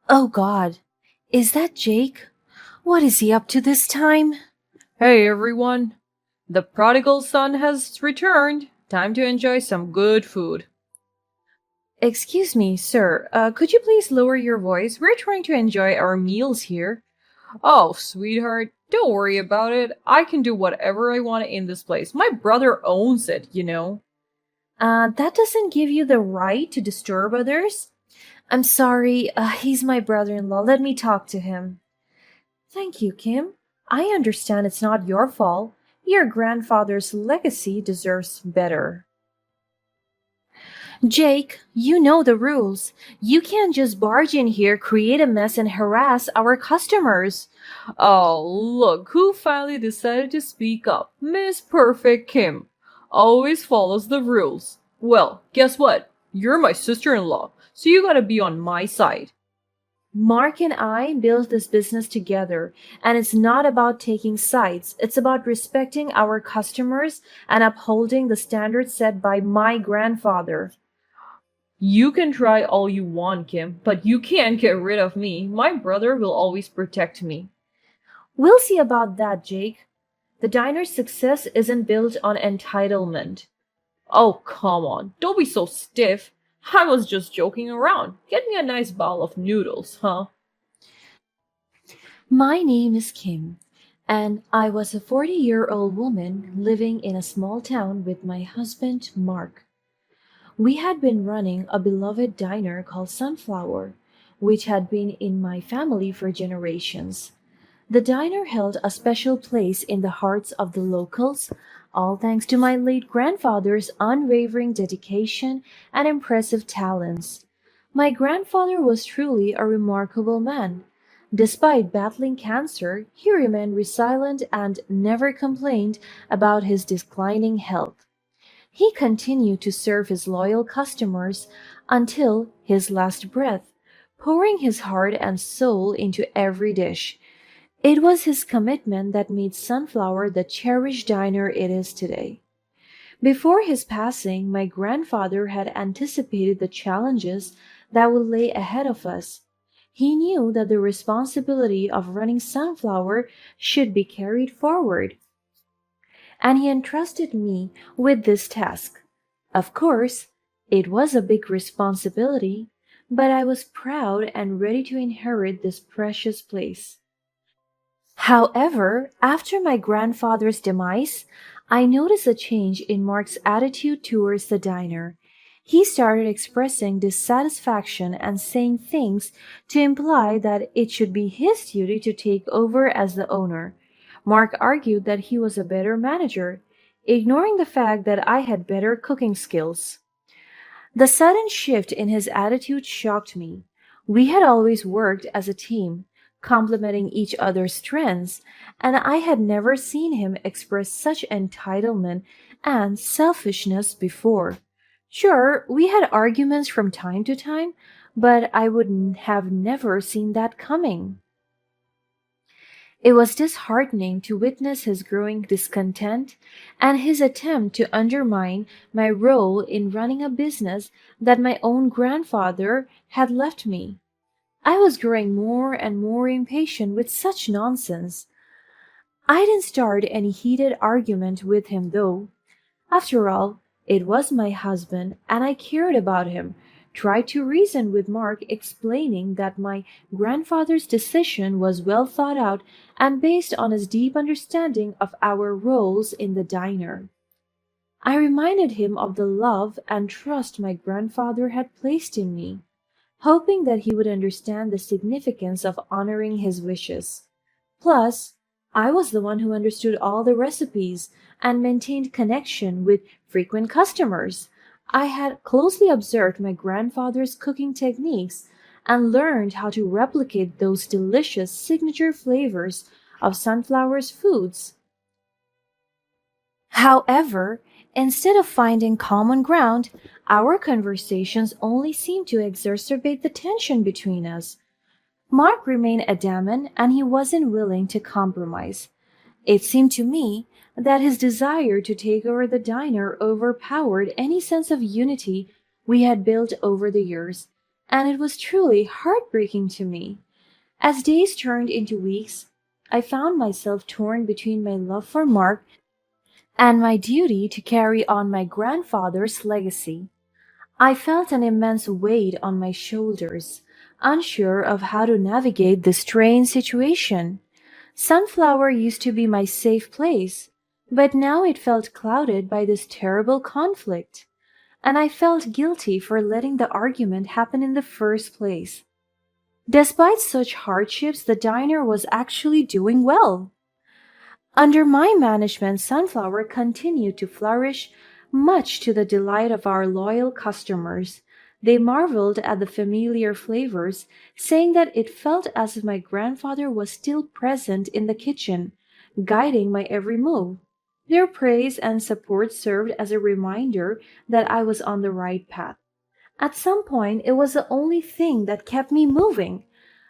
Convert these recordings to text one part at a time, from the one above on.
Oh God, is that Jake? What is he up to this time? Hey everyone! The prodigal son has returned. Time to enjoy some good food. Excuse me, sir. Could you please lower your voice? We're trying to enjoy our meals here. Oh, sweetheart, don't worry about it. I can do whatever I want in this place. My brother owns it. That doesn't give you the right to disturb others. I'm sorry, he's my brother in law. Let me talk to him. Thank you, Kim. I understand it's not your fault. Your grandfather's legacy deserves better. Jake, you know the rules. You can't just barge in here, create a mess, and harass our customers. Oh, look who finally decided to speak up. Miss Perfect Kim. Always follows the rules. Well, guess what? You're my sister-in-law, so you gotta be on my side. Mark and I built this business together, and it's not about taking sides. It's about respecting our customers and upholding the standards set by my grandfather. You can try all you want, Kim, but you can't get rid of me. My brother will always protect me. We'll see about that, Jake. The diner's success isn't built on entitlement. Oh, come on. Don't be so stiff. I was just joking around. Get me a nice bowl of noodles, huh? My name is Kim, and I was a 40-year-old woman living in a small town with my husband, Mark. We had been running a beloved diner called Sunflower, which had been in my family for generations. The diner held a special place in the hearts of the locals, all thanks to my late grandfather's unwavering dedication and impressive talents. My grandfather was truly a remarkable man. Despite battling cancer, he remained resilient and never complained about his declining health. He continued to serve his loyal customers until his last breath, pouring his heart and soul into every dish. It was his commitment that made Sunflower the cherished diner it is today. Before his passing, my grandfather had anticipated the challenges that would lay ahead of us. He knew that the responsibility of running Sunflower should be carried forward, and he entrusted me with this task. Of course, it was a big responsibility, but I was proud and ready to inherit this precious place. However, after my grandfather's demise, I noticed a change in Mark's attitude towards the diner. He started expressing dissatisfaction and saying things to imply that it should be his duty to take over as the owner. Mark argued that he was a better manager, ignoring the fact that I had better cooking skills. The sudden shift in his attitude shocked me. We had always worked as a team, complementing each other's strengths, and I had never seen him express such entitlement and selfishness before. Sure, we had arguments from time to time, but I would have never seen that coming. It was disheartening to witness his growing discontent and his attempt to undermine my role in running a business that my own grandfather had left me. I was growing more and more impatient with such nonsense. I didn't start any heated argument with him, though. After all, it was my husband, and I cared about him. Tried to reason with Mark, explaining that my grandfather's decision was well thought out and based on his deep understanding of our roles in the diner. I reminded him of the love and trust my grandfather had placed in me, hoping that he would understand the significance of honoring his wishes. Plus, I was the one who understood all the recipes and maintained connection with frequent customers. I had closely observed my grandfather's cooking techniques and learned how to replicate those delicious signature flavors of Sunflower's foods. However, instead of finding common ground, our conversations only seemed to exacerbate the tension between us. Mark remained adamant and he wasn't willing to compromise. It seemed to me that his desire to take over the diner overpowered any sense of unity we had built over the years. and it was truly heartbreaking to me. As days turned into weeks, I found myself torn between my love for Mark and my duty to carry on my grandfather's legacy. I felt an immense weight on my shoulders, unsure of how to navigate this strange situation. Sunflower used to be my safe place, but now it felt clouded by this terrible conflict, and I felt guilty for letting the argument happen in the first place. Despite such hardships, the diner was actually doing well. Under my management, Sunflower continued to flourish, much to the delight of our loyal customers. They marveled at the familiar flavors, saying that it felt as if my grandfather was still present in the kitchen, guiding my every move. Their praise and support served as a reminder that I was on the right path. At some point, it was the only thing that kept me moving.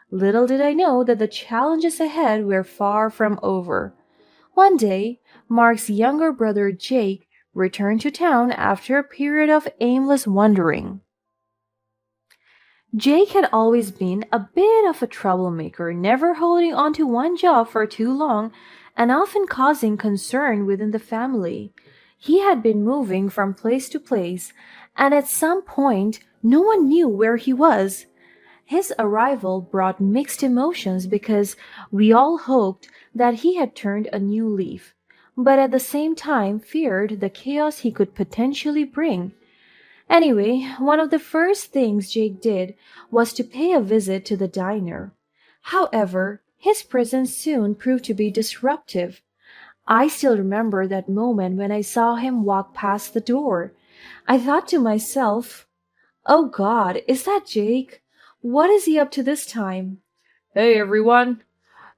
Little did I know that the challenges ahead were far from over. One day, Mark's younger brother Jake returned to town after a period of aimless wandering. Jake had always been a bit of a troublemaker, never holding on to one job for too long and often causing concern within the family. He had been moving from place to place, and at some point, no one knew where he was. His arrival brought mixed emotions because we all hoped that he had turned a new leaf, but at the same time feared the chaos he could potentially bring. Anyway, one of the first things Jake did was to pay a visit to the diner. However, his presence soon proved to be disruptive. I still remember that moment when I saw him walk past the door. I thought to myself, oh God, is that Jake? What is he up to this time? Hey everyone,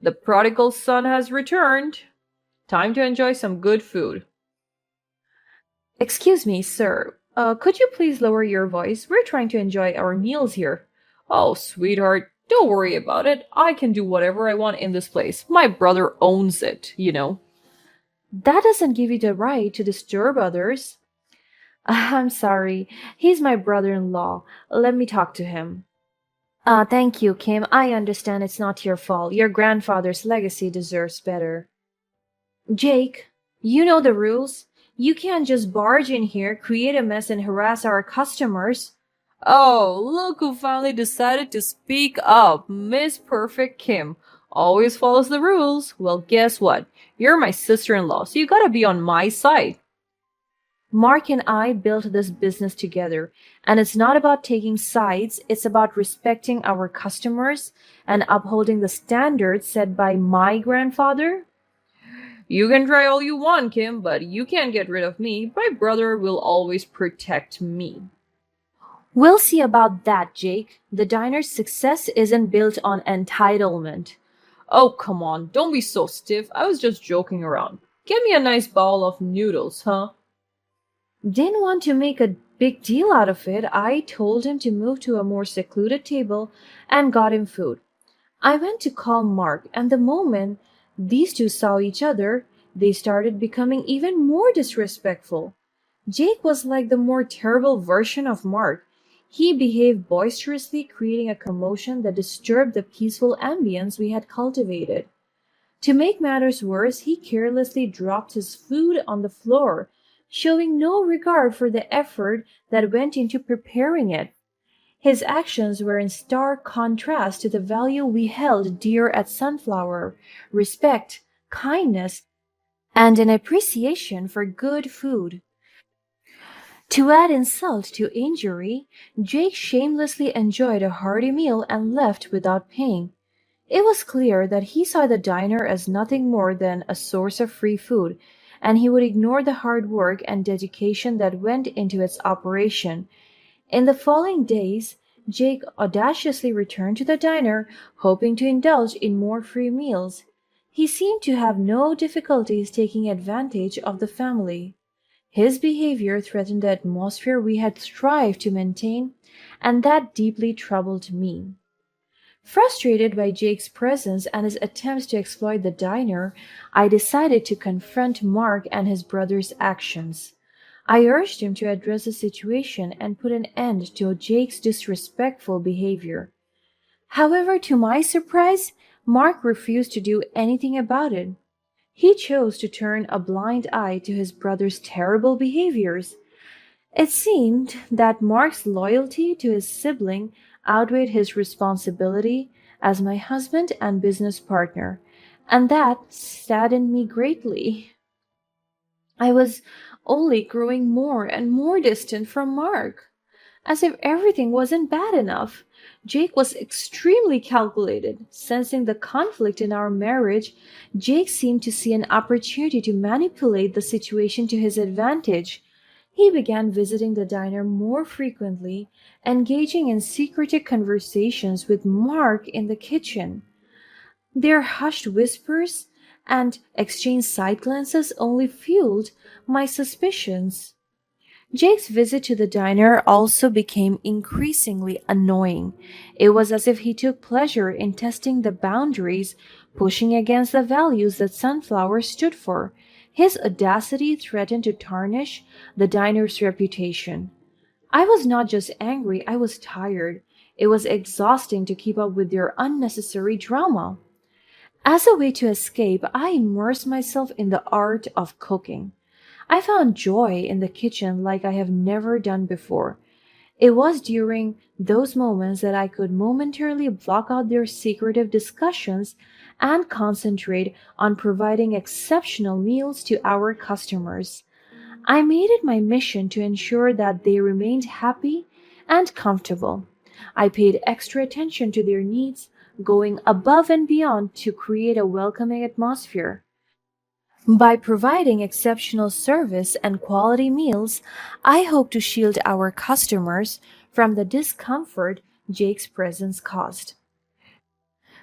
the prodigal son has returned. Time to enjoy some good food. Excuse me, sir. Could you please lower your voice? We're trying to enjoy our meals here. Oh, sweetheart, don't worry about it. I can do whatever I want in this place. My brother owns it. That doesn't give you the right to disturb others. I'm sorry. He's my brother in law. Let me talk to him. Thank you, Kim. I understand it's not your fault. Your grandfather's legacy deserves better. Jake, you know the rules. You can't just barge in here, create a mess, and harass our customers. Oh, look who finally decided to speak up. Miss Perfect Kim. Always follows the rules. Well, guess what? You're my sister in law, so you gotta be on my side. Mark and I built this business together, and it's not about taking sides, it's about respecting our customers and upholding the standards set by my grandfather. You can try all you want, Kim, but you can't get rid of me. My brother will always protect me. We'll see about that, Jake. The diner's success isn't built on entitlement. Oh, come on, don't be so stiff. I was just joking around. Get me a nice bowl of noodles, huh? Didn't want to make a big deal out of it. I told him to move to a more secluded table and got him food. I went to call Mark, and the moment these two saw each other, they started becoming even more disrespectful. Jake was like the more terrible version of Mark. He behaved boisterously, creating a commotion that disturbed the peaceful ambience we had cultivated. To make matters worse, he carelessly dropped his food on the floor, showing no regard for the effort that went into preparing it. His actions were in stark contrast to the value we held dear at Sunflower: respect, kindness, and an appreciation for good food. To add insult to injury, Jake shamelessly enjoyed a hearty meal and left without paying. It was clear that he saw the diner as nothing more than a source of free food, and he would ignore the hard work and dedication that went into its operation. In the following days, Jake audaciously returned to the diner, hoping to indulge in more free meals. He seemed to have no difficulties taking advantage of the family. His behavior threatened the atmosphere we had strived to maintain, and that deeply troubled me. Frustrated by Jake's presence and his attempts to exploit the diner, I decided to confront Mark and his brother's actions. I urged him to address the situation and put an end to Jake's disrespectful behavior. However, to my surprise, Mark refused to do anything about it. He chose to turn a blind eye to his brother's terrible behaviors. It seemed that Mark's loyalty to his sibling outweighed his responsibility as my husband and business partner, and that saddened me greatly. I was only growing more and more distant from Mark. As if everything wasn't bad enough, Jake was extremely calculated. Sensing the conflict in our marriage, Jake seemed to see an opportunity to manipulate the situation to his advantage. He began visiting the diner more frequently, engaging in secretive conversations with Mark in the kitchen. Their hushed whispers and exchanged side glances only fueled my suspicions. Jake's visit to the diner also became increasingly annoying. It was as if he took pleasure in testing the boundaries, pushing against the values that Sunflower stood for. His audacity threatened to tarnish the diner's reputation. I was not just angry, I was tired. It was exhausting to keep up with their unnecessary drama. As a way to escape, I immersed myself in the art of cooking. I found joy in the kitchen like I have never done before. It was during those moments that I could momentarily block out their secretive discussions and concentrate on providing exceptional meals to our customers. I made it my mission to ensure that they remained happy and comfortable. I paid extra attention to their needs, going above and beyond to create a welcoming atmosphere. By providing exceptional service and quality meals, I hope to shield our customers from the discomfort Jake's presence caused.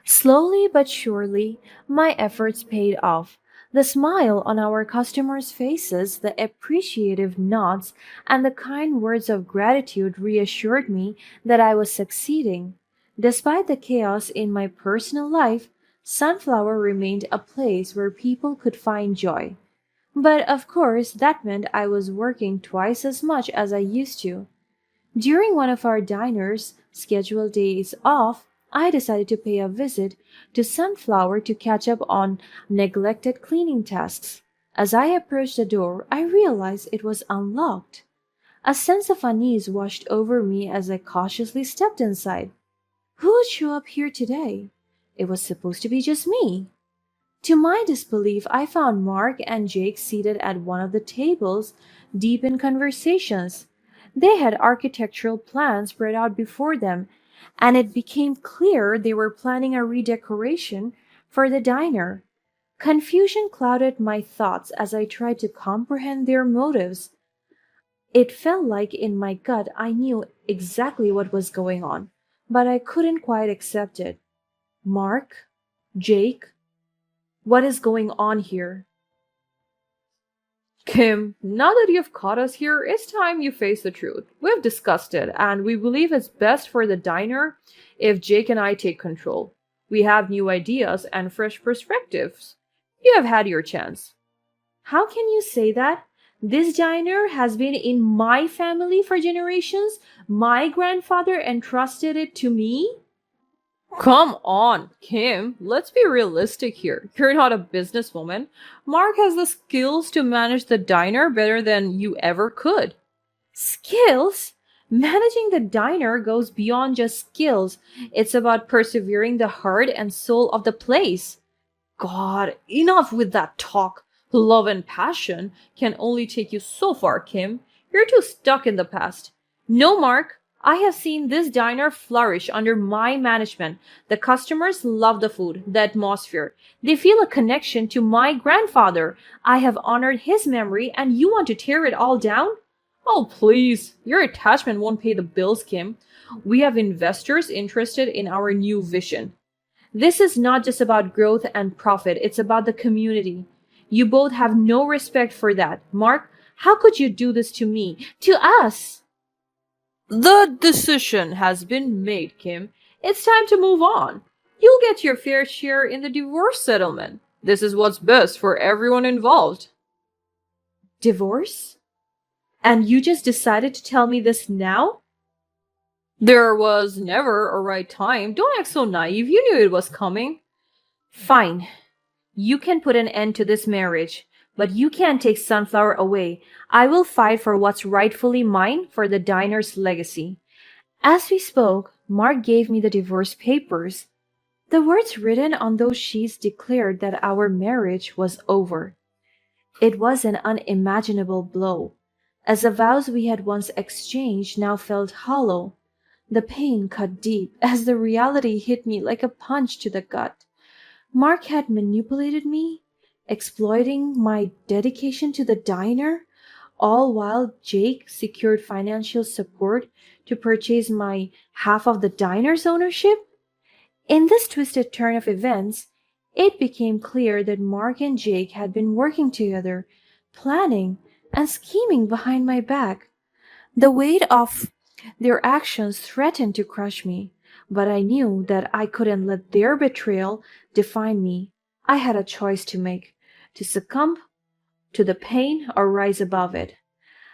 Slowly but surely, my efforts paid off. The smile on our customers' faces, the appreciative nods, and the kind words of gratitude reassured me that I was succeeding. Despite the chaos in my personal life, Sunflower remained a place where people could find joy. But of course, that meant I was working twice as much as I used to. During one of our diner's scheduled days off, I decided to pay a visit to Sunflower to catch up on neglected cleaning tasks. As I approached the door, I realized it was unlocked. A sense of unease washed over me as I cautiously stepped inside. Who would show up here today? It was supposed to be just me. To my disbelief, I found Mark and Jake seated at one of the tables, deep in conversations. They had architectural plans spread out before them, and it became clear they were planning a redecoration for the diner. Confusion clouded my thoughts as I tried to comprehend their motives. It felt like in my gut I knew exactly what was going on, but I couldn't quite accept it. Mark? Jake? What is going on here? Kim, now that you've caught us here, it's time you face the truth. We've discussed it, and we believe it's best for the diner if Jake and I take control. We have new ideas and fresh perspectives. You have had your chance. How can you say that? This diner has been in my family for generations. My grandfather entrusted it to me. Come on, Kim, let's be realistic here. You're not a businesswoman. Mark has the skills to manage the diner better than you ever could. Skills? Managing the diner goes beyond just skills. It's about persevering the heart and soul of the place. God, enough with that talk. Love and passion can only take you so far, Kim. You're too stuck in the past. No, Mark, I have seen this diner flourish under my management. The customers love the food, the atmosphere. They feel a connection to my grandfather. I have honored his memory, and you want to tear it all down? Oh, please. Your attachment won't pay the bills, Kim. We have investors interested in our new vision. This is not just about growth and profit, it's about the community. You both have no respect for that. Mark, how could you do this to me? To us? The decision has been made, Kim. It's time to move on. You'll get your fair share in the divorce settlement. This is what's best for everyone involved. Divorce? And you just decided to tell me this now? There was never a right time. Don't act so naive. You knew it was coming. Fine. You can put an end to this marriage, but you can't take Sunflower away. I will fight for what's rightfully mine for the diner's legacy. As we spoke, Mark gave me the divorce papers. The words written on those sheets declared that our marriage was over. It was an unimaginable blow, as the vows we had once exchanged now felt hollow. The pain cut deep as the reality hit me like a punch to the gut. Mark had manipulated me, exploiting my dedication to the diner, all while Jake secured financial support to purchase my half of the diner's ownership. In this twisted turn of events, it became clear that Mark and Jake had been working together, planning and scheming behind my back. The weight of their actions threatened to crush me, but I knew that I couldn't let their betrayal define me. I had a choice to make, to succumb to the pain or rise above it.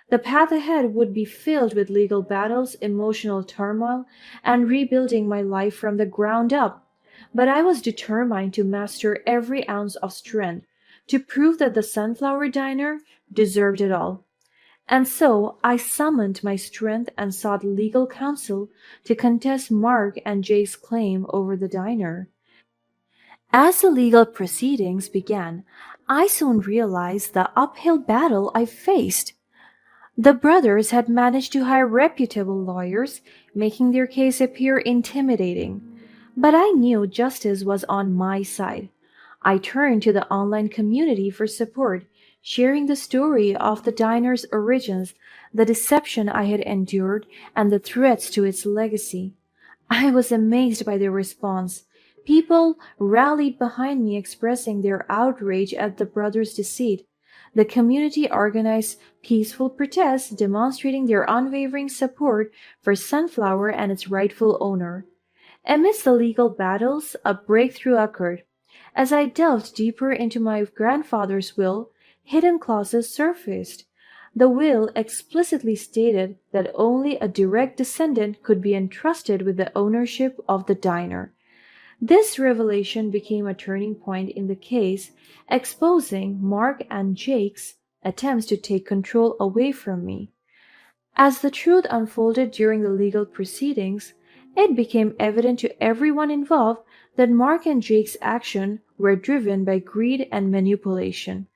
The path ahead would be filled with legal battles, emotional turmoil, and rebuilding my life from the ground up. But I was determined to master every ounce of strength, to prove that the Sunflower Diner deserved it all. And so I summoned my strength and sought legal counsel to contest Mark and Jake's claim over the diner. As the legal proceedings began, I soon realized the uphill battle I faced. The brothers had managed to hire reputable lawyers, making their case appear intimidating. But I knew justice was on my side. I turned to the online community for support, sharing the story of the diner's origins, the deception I had endured, and the threats to its legacy. I was amazed by their response. People rallied behind me, expressing their outrage at the brothers' deceit. The community organized peaceful protests, demonstrating their unwavering support for Sunflower and its rightful owner. Amidst the legal battles, a breakthrough occurred. As I delved deeper into my grandfather's will, hidden clauses surfaced. The will explicitly stated that only a direct descendant could be entrusted with the ownership of the diner. This revelation became a turning point in the case, exposing Mark and Jake's attempts to take control away from me. As the truth unfolded during the legal proceedings, it became evident to everyone involved that Mark and Jake's actions were driven by greed and manipulation.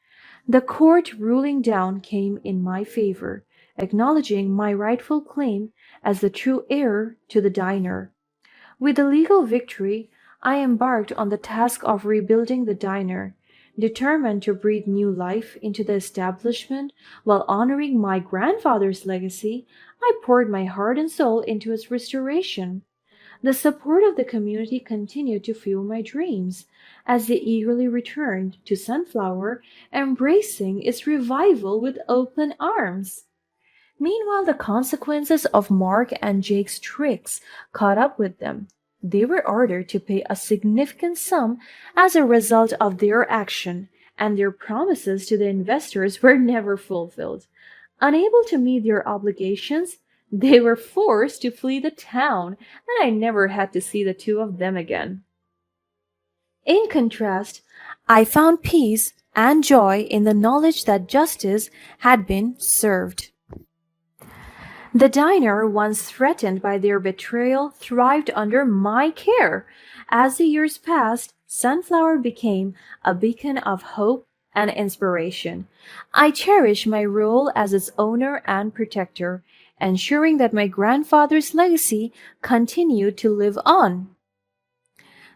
The court ruling down came in my favor, acknowledging my rightful claim as the true heir to the diner. With the legal victory, I embarked on the task of rebuilding the diner, determined to breathe new life into the establishment while honoring my grandfather's legacy. I poured my heart and soul into its restoration. The support of the community continued to fuel my dreams as they eagerly returned to Sunflower, embracing its revival with open arms. Meanwhile, the consequences of Mark and Jake's tricks caught up with them. They were ordered to pay a significant sum as a result of their action, and their promises to the investors were never fulfilled. Unable to meet their obligations, they were forced to flee the town, and I never had to see the two of them again. In contrast, I found peace and joy in the knowledge that justice had been served. The diner, once threatened by their betrayal, thrived under my care. As the years passed, Sunflower became a beacon of hope and inspiration. I cherish my role as its owner and protector, ensuring that my grandfather's legacy continued to live on.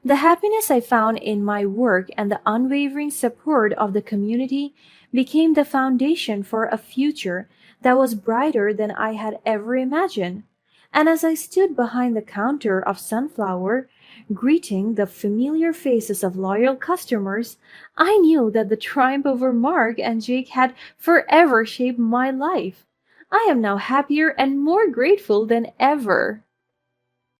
The happiness I found in my work and the unwavering support of the community became the foundation for a future that was brighter than I had ever imagined. And as I stood behind the counter of Sunflower, greeting the familiar faces of loyal customers, I knew that the triumph over Mark and Jake had forever shaped my life. I am now happier and more grateful than ever.